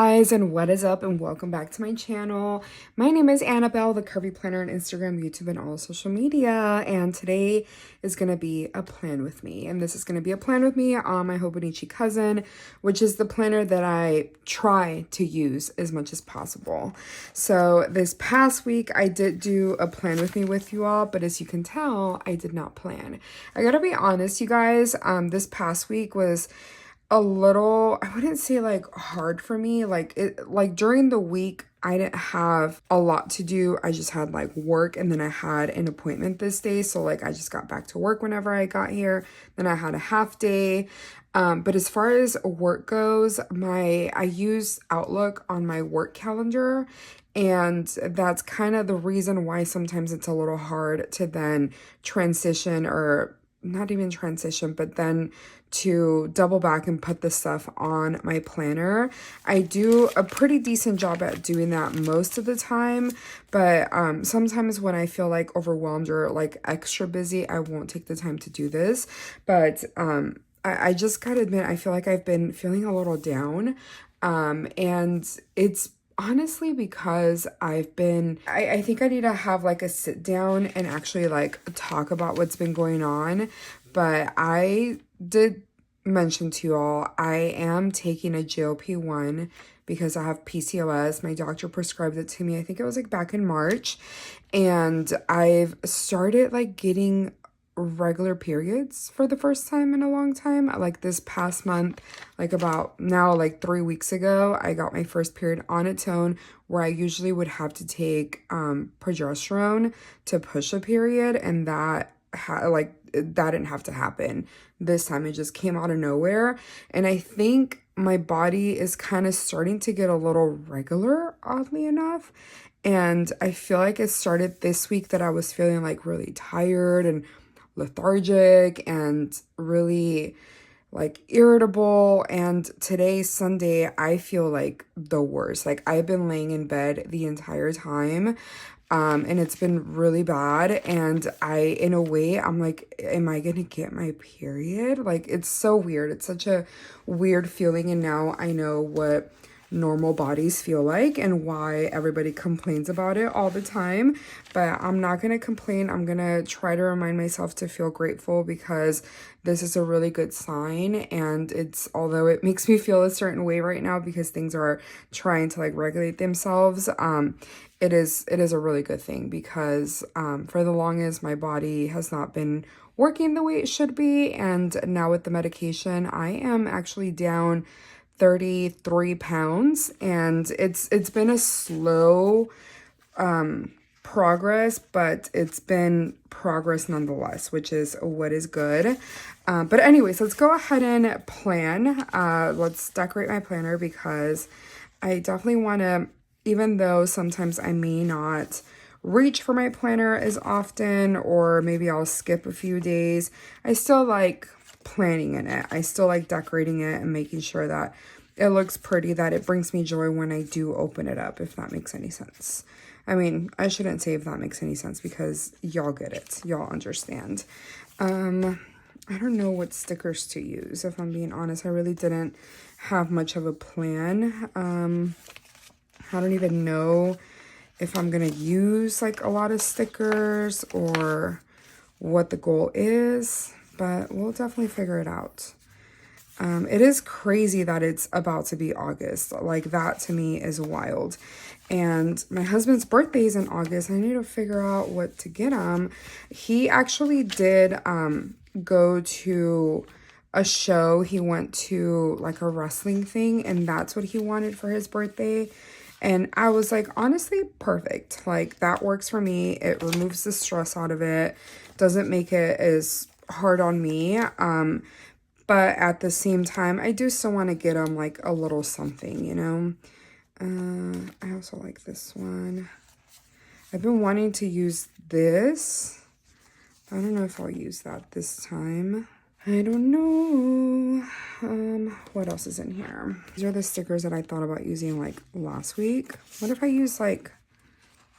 guys, and what is up, and welcome back to my channel. My name is Annabelle, the Curvy Planner on Instagram, YouTube, and all social media, and today is going to be a plan with me, and this is going to be a plan with me on my Hobonichi cousin, which is the planner that I try to use as much as possible. So this past week, I did do a plan with me with you all, but as you can tell, I did not plan. I gotta be honest, you guys, this past week was a little, I wouldn't say like hard for me. Like during the week, I didn't have a lot to do. I just had like work, and then I had an appointment this day. So like I just got back to work whenever I got here. Then I had a half day. But as far as work goes, I use Outlook on my work calendar. And that's kind of the reason why sometimes it's a little hard to then transition, or not even transition, but then to double back and put the stuff on my planner. I do a pretty decent job at doing that most of the time, but sometimes when I feel like overwhelmed or like extra busy, I won't take the time to do this. But I just gotta admit, I feel like I've been feeling a little down, and it's honestly because I think I need to have like a sit down and actually like talk about what's been going on. But I did mention to you all, I am taking a GLP-1 because I have PCOS. My doctor prescribed it to me. I think it was like back in March. And I've started like getting regular periods for the first time in a long time. Like this past month, like about now like 3 weeks ago, I got my first period on its own, where I usually would have to take progesterone to push a period, and that didn't have to happen this time. It just came out of nowhere, and I think my body is kind of starting to get a little regular, oddly enough. And I feel like it started this week that I was feeling like really tired and lethargic and really like irritable. And today, Sunday, I feel like the worst. Like I've been laying in bed the entire time, and it's been really bad. And in a way, I'm like, am I gonna get my period? Like, it's so weird. It's such a weird feeling. And now I know what normal bodies feel like and why everybody complains about it all the time. But I'm not gonna complain. I'm gonna try to remind myself to feel grateful, because this is a really good sign. And although it makes me feel a certain way right now because things are trying to like regulate themselves, it is a really good thing, because for the longest my body has not been working the way it should be. And now with the medication, I am actually down 33 pounds, and it's been a slow progress, but it's been progress nonetheless, which is what is good. But anyways, let's go ahead and plan. Let's decorate my planner, because I definitely want to, even though sometimes I may not reach for my planner as often, or maybe I'll skip a few days, I still like planning in it. I still like decorating it and making sure that it looks pretty, that it brings me joy when I do open it up, if that makes any sense. I mean, I shouldn't say if that makes any sense, because y'all get it. Y'all understand. I don't know what stickers to use, if I'm being honest. I really didn't have much of a plan. I don't even know if I'm gonna use like a lot of stickers or what the goal is, but we'll definitely figure it out. It is crazy that it's about to be August. Like, that to me is wild. And my husband's birthday is in August. I need to figure out what to get him. He actually did go to a show. He went to like a wrestling thing, and that's what he wanted for his birthday. And I was like, honestly, perfect. Like, that works for me. It removes the stress out of it. Doesn't make it as hard on me. But at the same time, I do still want to get them like a little something, you know? I also like this one. I've been wanting to use this. I don't know if I'll use that this time. I don't know. What else is in here? These are the stickers that I thought about using like last week. What if I use like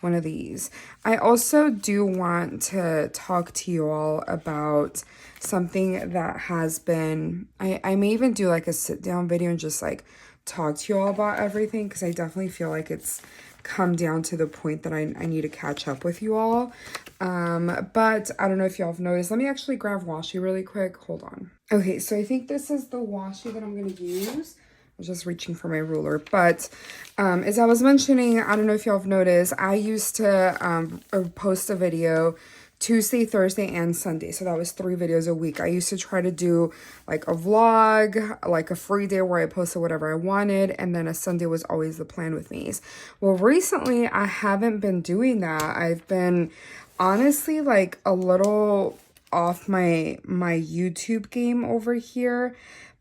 one of these? I also do want to talk to you all about something that has been, I may even do like a sit down video and just like talk to you all about everything because I definitely feel like it's come down to the point that I need to catch up with you all. But I don't know if y'all have noticed. Let me actually grab washi really quick. Hold on. Okay, so I think this is the washi that I'm going to use. I was just reaching for my ruler. But as I was mentioning, I don't know if y'all have noticed, I used to post a video Tuesday, Thursday, and Sunday. So that was 3 videos a week. I used to try to do like a vlog, like a free day where I posted whatever I wanted. And then a Sunday was always the plan with me. Well, recently I haven't been doing that. I've been honestly like a little off my YouTube game over here.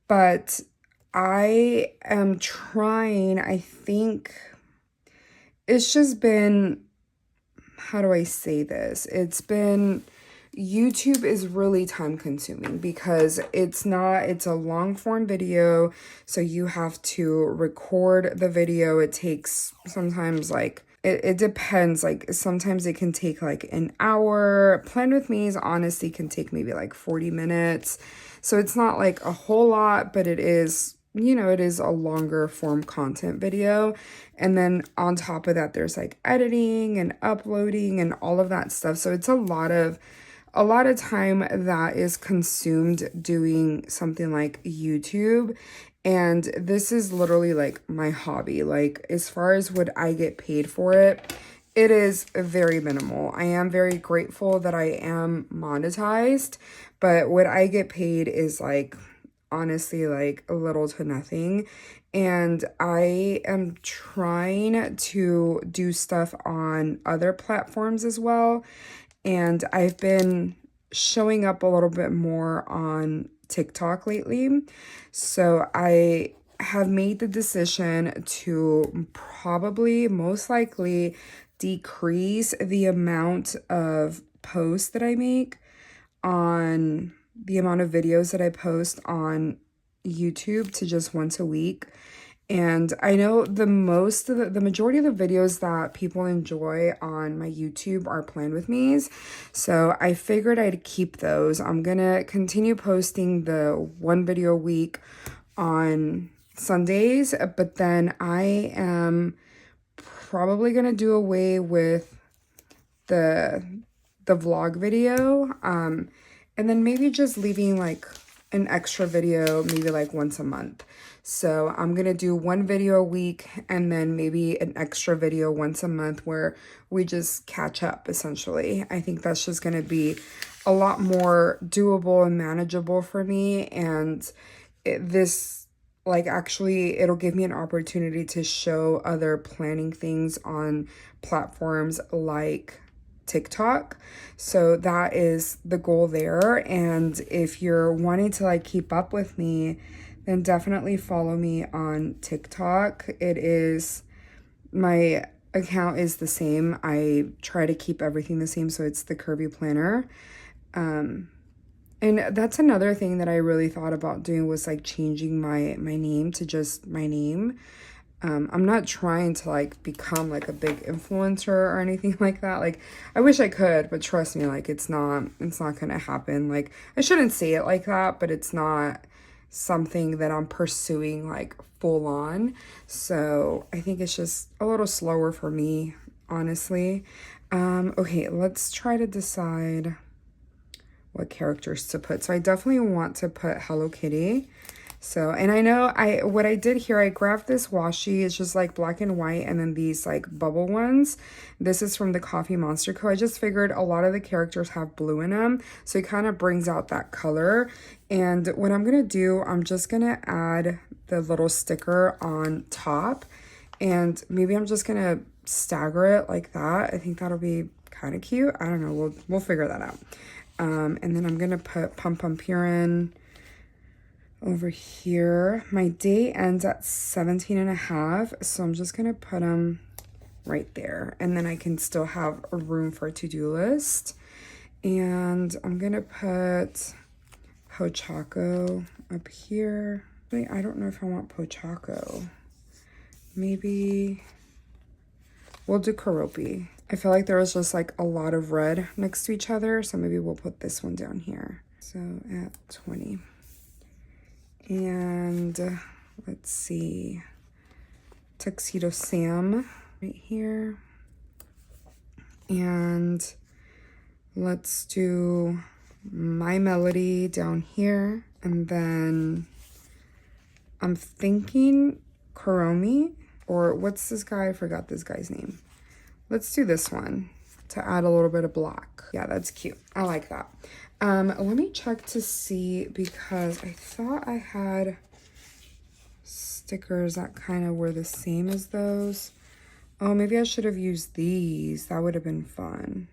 But I am trying, I think it's just been, how do I say this? It's been, YouTube is really time consuming because it's a long form video. So you have to record the video. It takes sometimes like, it depends. Like sometimes it can take like an hour. Plan with Me's honestly can take maybe like 40 minutes. So it's not like a whole lot, but it is, you know, it is a longer form content video. And then on top of that, there's like editing and uploading and all of that stuff. So it's a lot of time that is consumed doing something like YouTube. And this is literally like my hobby. Like as far as what I get paid for it, it is very minimal. I am very grateful that I am monetized, but what I get paid is like honestly like a little to nothing. And I am trying to do stuff on other platforms as well. And I've been showing up a little bit more on TikTok lately. So I have made the decision to probably most likely decrease the amount of posts that I make on the amount of videos that I post on YouTube to just once a week. And I know the majority of the videos that people enjoy on my YouTube are planned with me's. So I figured I'd keep those. I'm gonna continue posting the 1 video a week on Sundays, but then I am probably gonna do away with the vlog video. And then maybe just leaving like an extra video, maybe like once a month. So I'm going to do 1 video a week and then maybe an extra video once a month where we just catch up essentially. I think that's just going to be a lot more doable and manageable for me. And this like actually it'll give me an opportunity to show other planning things on platforms like TikTok. So that is the goal there. And if you're wanting to like keep up with me, then definitely follow me on TikTok. It is, my account is the same. I try to keep everything the same. So it's the Curvy Planner. And that's another thing that I really thought about doing was like changing my name to just my name. I'm not trying to like become like a big influencer or anything like that. Like I wish I could, but trust me, like it's not gonna happen. Like I shouldn't say it like that, but it's not something that I'm pursuing like full on. So I think it's just a little slower for me, honestly. Okay, let's try to decide what characters to put. So I definitely want to put Hello Kitty. So, and I know what I did here, I grabbed this washi. It's just like black and white and then these like bubble ones. This is from the Coffee Monster Co. I just figured a lot of the characters have blue in them. So it kind of brings out that color. And what I'm going to do, I'm just going to add the little sticker on top. And maybe I'm just going to stagger it like that. I think that'll be kind of cute. I don't know. We'll figure that out. And then I'm going to put Pum Pum Purin over here. My day ends at 17.5, so I'm just gonna put them right there, and then I can still have a room for a to-do list. And I'm gonna put Pochaco up here. I don't know if I want Pochaco. Maybe we'll do Karopi. I feel like there was just like a lot of red next to each other, so maybe we'll put this one down here. So at 20. And let's see, Tuxedo Sam right here. And let's do My Melody down here. And then I'm thinking Kuromi, or what's this guy? I forgot this guy's name. Let's do this one to add a little bit of black. Yeah, that's cute. I like that. Let me check to see, because I thought I had stickers that kind of were the same as those. Oh, maybe I should have used these. That would have been fun.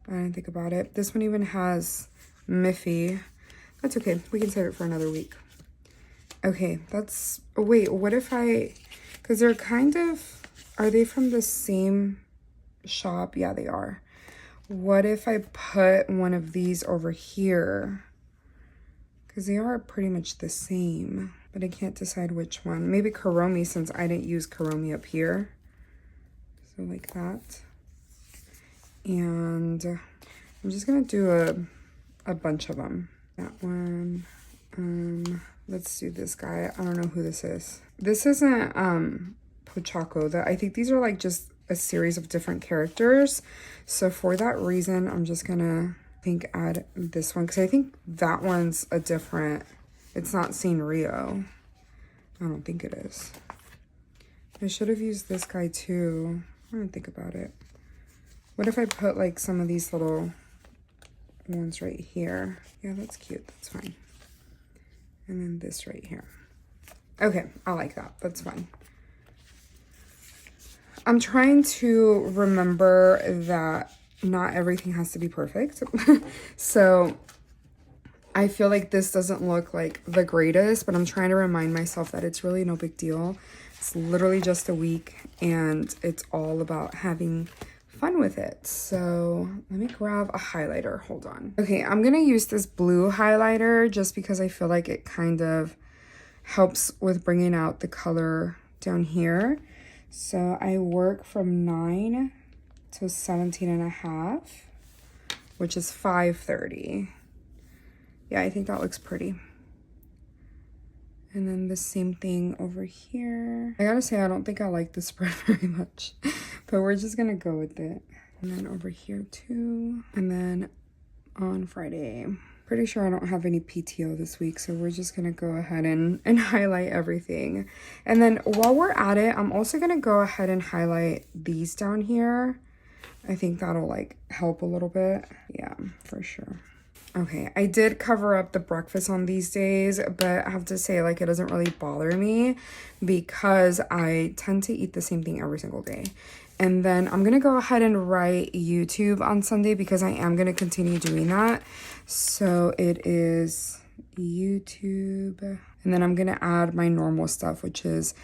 I didn't think about it. This one even has Miffy. That's okay. We can save it for another week. Okay, that's... Oh, wait, what if I... Because they're kind of... Are they from the same shop? Yeah, they are. What if I put one of these over here? Because they are pretty much the same. But I can't decide which one. Maybe Kuromi, since I didn't use Kuromi up here. So like that. And I'm just going to do a bunch of them. That one. Let's do this guy. I don't know who this is. This isn't Pochako. I think these are like just a series of different characters. So for that reason, I'm just gonna add this one, because I think that one's a different, it's not Rio. I don't think it is. I should have used this guy too. I didn't think about it. What if I put like some of these little ones right here? Yeah, that's cute. That's fine. And then this right here. Okay, I like that. That's fine. I'm trying to remember that not everything has to be perfect. So I feel like this doesn't look like the greatest, but I'm trying to remind myself that it's really no big deal. It's literally just a week, and it's all about having fun with it. So let me grab a highlighter. Hold on. Okay, I'm gonna use this blue highlighter just because I feel like it kind of helps with bringing out the color down here. So I work from 9 to 17 and a half, which is 5:30. Yeah, I think that looks pretty. And then the same thing over here. I gotta say, I don't think I like this spread very much, but we're just gonna go with it. And then over here too. And then on Friday. Pretty sure I don't have any PTO this week, so we're just gonna go ahead and highlight everything. And then while we're at it, I'm also gonna go ahead and highlight these down here. I think that'll like help a little bit. Yeah, for sure. Okay, I did cover up the breakfast on these days, but I have to say, like, it doesn't really bother me because I tend to eat the same thing every single day. And then I'm gonna go ahead and write YouTube on Sunday because I am gonna continue doing that. So it is YouTube. And then I'm gonna add my normal stuff, which is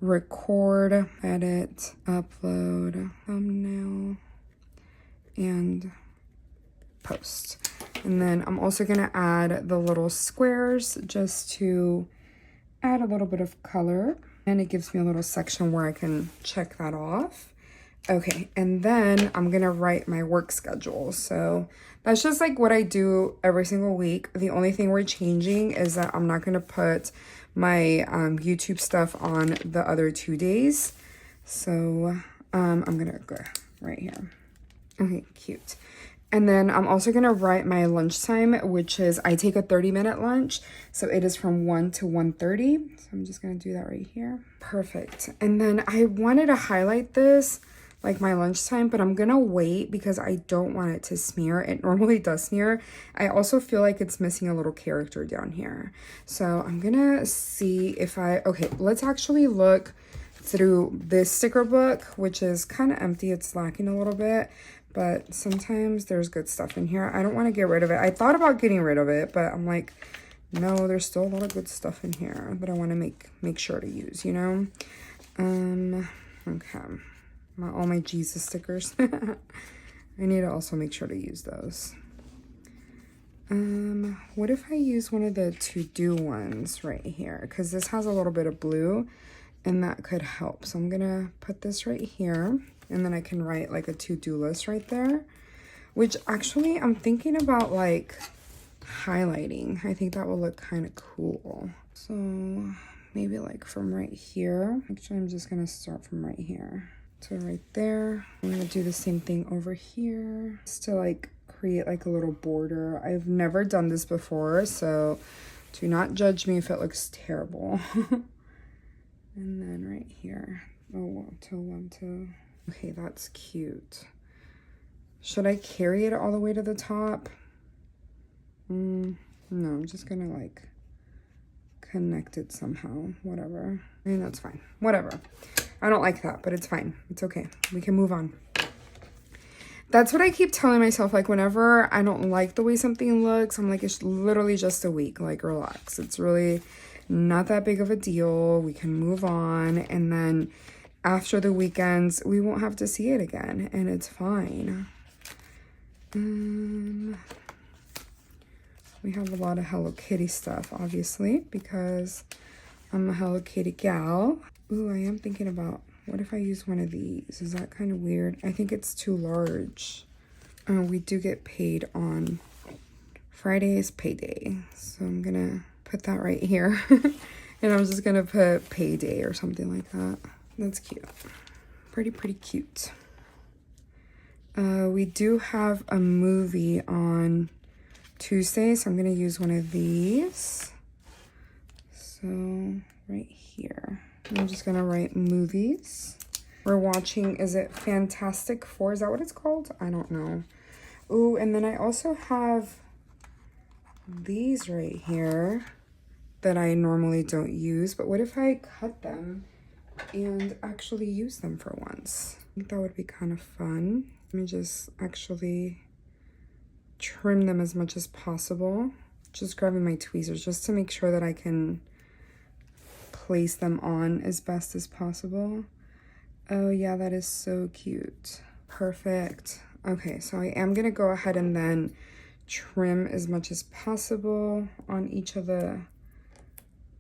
record, edit, upload, thumbnail, and post. And then I'm also gonna add the little squares just to add a little bit of color. And it gives me a little section where I can check that off. Okay, and then I'm gonna write my work schedule. So that's just like what I do every single week. The only thing we're changing is that I'm not gonna put my YouTube stuff on the other 2 days. So I'm gonna go right here. Okay, cute. And then I'm also gonna write my lunchtime, which is, I take a 30-minute lunch. So it is from 1 to 1:30. So I'm just gonna do that right here. Perfect. And then I wanted to highlight this, like my lunchtime, but I'm gonna wait because I don't want it to smear. It normally does smear. I also feel like it's missing a little character down here. So I'm gonna see if okay, let's actually look through this sticker book, which is kind of empty. It's lacking a little bit, but sometimes there's good stuff in here. I don't want to get rid of it. I thought about getting rid of it, but I'm like, no, there's still a lot of good stuff in here that I want to make sure to use, you know? Okay. All my Jesus stickers. I need to also make sure to use those. What if I use one of the to-do ones right here? Because this has a little bit of blue and that could help. So I'm gonna put this right here, and then I can write like a to-do list right there, which actually I'm thinking about like highlighting. I think that will look kind of cool. So maybe like from right here. Actually, I'm just gonna start from right here to right there. I'm gonna do the same thing over here just to like create like a little border. I've never done this before, so do not judge me if it looks terrible. And then right here, oh, 1, 2. Okay, that's cute. Should I carry it all the way to the top? No, I'm just gonna like connect it somehow, whatever. I mean, that's fine, whatever. I don't like that, but it's fine. It's okay. We can move on. That's what I keep telling myself, like whenever I don't like the way something looks, I'm like, it's literally just a week, like relax. It's really not that big of a deal. We can move on, and then after the weekends, we won't have to see it again, and it's fine. We have a lot of Hello Kitty stuff, obviously, because I'm a Hello Kitty gal. Ooh, I am thinking about, what if I use one of these? Is that kind of weird? I think it's too large. We do get paid on Friday's payday, so I'm gonna put that right here. And I'm just gonna put payday or something like that. That's cute. Pretty cute. We do have a movie on Tuesday, so I'm gonna use one of these. So right here, I'm just gonna write movies. We're watching, is it Fantastic Four? Is that what it's called? I don't know. Ooh, and then I also have these right here that I normally don't use, but what if I cut them and actually use them for once? I think that would be kind of fun. Let me just actually trim them as much as possible. Just grabbing my tweezers just to make sure that I can place them on as best as possible. Oh yeah, that is so cute. Perfect. Okay, so I am gonna go ahead and then trim as much as possible on each of the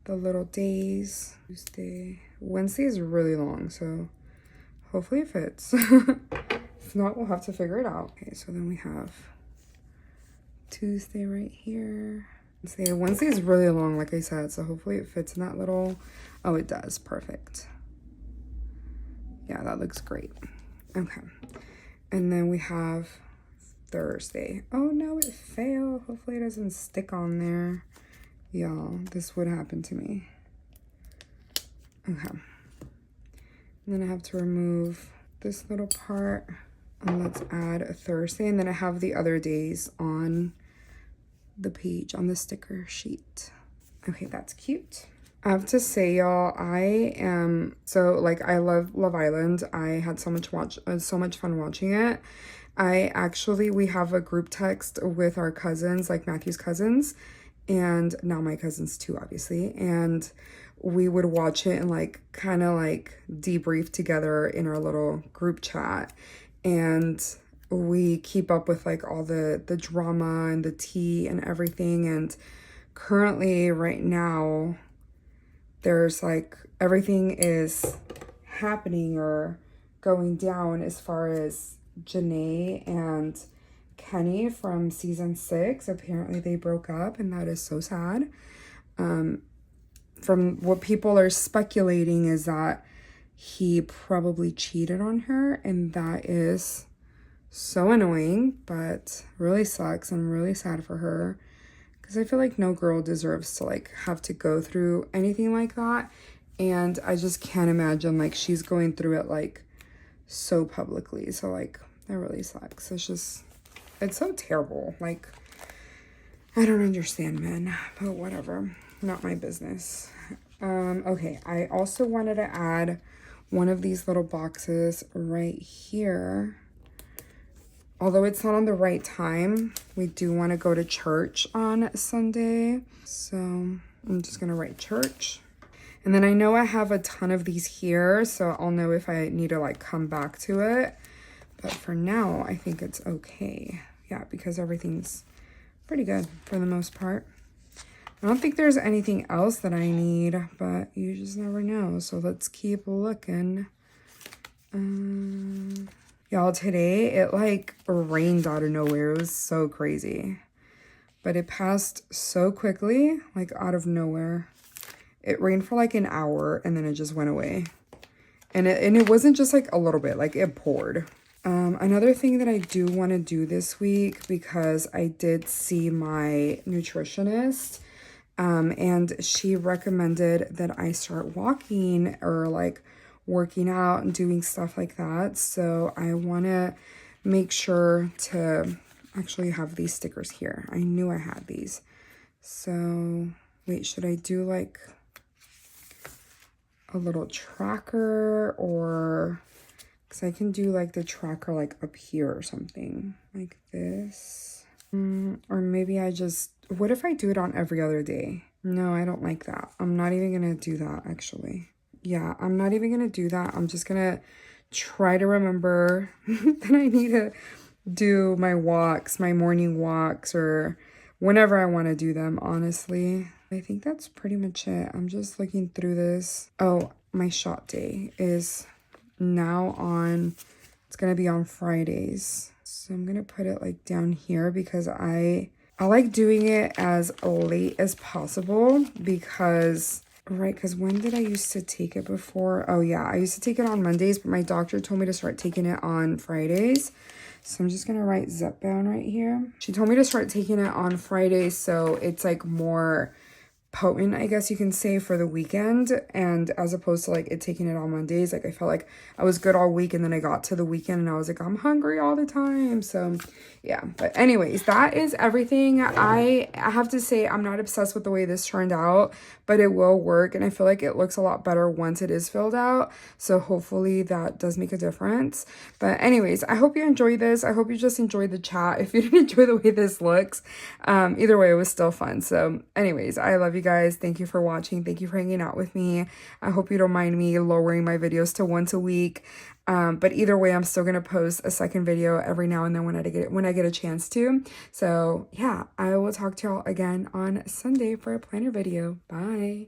little days. Tuesday. Wednesday is really long, so hopefully it fits. If not, we'll have to figure it out. Okay, so then we have Tuesday right here. Wednesday is really long, like I said, so hopefully it fits in that little, oh, it does, perfect. Yeah, that looks great. Okay, and then we have Thursday. Oh no, it failed. Hopefully it doesn't stick on there. Y'all, this would happen to me. Okay, and then I have to remove this little part, and let's add a Thursday, and then I have the other days on the page on the sticker sheet. Okay, that's cute. I have to say, y'all, I am so like, I love Love Island. I had so much fun watching it. We have a group text with our cousins, like Matthew's cousins, and now my cousins too, obviously, and we would watch it and like kind of like debrief together in our little group chat, and we keep up with like all the drama and the tea and everything. And currently right now there's like, everything is happening or going down as far as Janae and Kenny from season 6. Apparently they broke up, and that is so sad. From what people are speculating is that he probably cheated on her, and that is so annoying, but really sucks. I'm really sad for her, because I feel like no girl deserves to like have to go through anything like that. And I just can't imagine like she's going through it like so publicly. So like, that really sucks. It's so terrible. Like, I don't understand men, but whatever, not my business. Okay, I also wanted to add one of these little boxes right here. Although it's not on the right time, we do want to go to church on Sunday. So I'm just going to write church. And then I know I have a ton of these here, so I'll know if I need to like come back to it. But for now, I think it's okay. Yeah, because everything's pretty good for the most part. I don't think there's anything else that I need, but you just never know. So let's keep looking. Y'all, today it like rained out of nowhere. It was so crazy. But it passed so quickly, like out of nowhere. It rained for like an hour and then it just went away. And it wasn't just like a little bit, like it poured. Another thing that I do want to do this week, because I did see my nutritionist, and she recommended that I start walking or like working out and doing stuff like that. So I want to make sure to actually have these stickers here. I knew I had these. So wait, should I do like a little tracker, or because I can do like the tracker like up here or something like this. Or maybe I just, what if I do it on every other day? No, I don't like that. I'm not even gonna do that actually. Yeah, I'm not even gonna do that. I'm just gonna try to remember that I need to do my walks, my morning walks, or whenever I want to do them, honestly. I think that's pretty much it. I'm just looking through this. Oh, my shot day is now on, it's gonna be on Fridays. So I'm gonna put it like down here because I like doing it as late as possible because, right, because when did I used to take it before? Oh yeah, I used to take it on Mondays, but my doctor told me to start taking it on Fridays. So I'm just gonna write zepbound right here. She told me to start taking it on Fridays so it's like more potent, I guess you can say, for the weekend, and as opposed to like it taking it on Mondays. Like I felt like I was good all week and then I got to the weekend and I was like, I'm hungry all the time. So yeah, but anyways, that is everything. I have to say I'm not obsessed with the way this turned out, but it will work, and I feel like it looks a lot better once it is filled out, so hopefully that does make a difference. But anyways, I hope you enjoyed this. I hope you just enjoyed the chat. If you didn't enjoy the way this looks, either way, it was still fun. So anyways, I love you guys. Thank you for watching. Thank you for hanging out with me. I hope you don't mind me lowering my videos to once a week. But either way, I'm still gonna post a second video every now and then when I get a chance to. So yeah, I will talk to y'all again on Sunday for a planner video. Bye.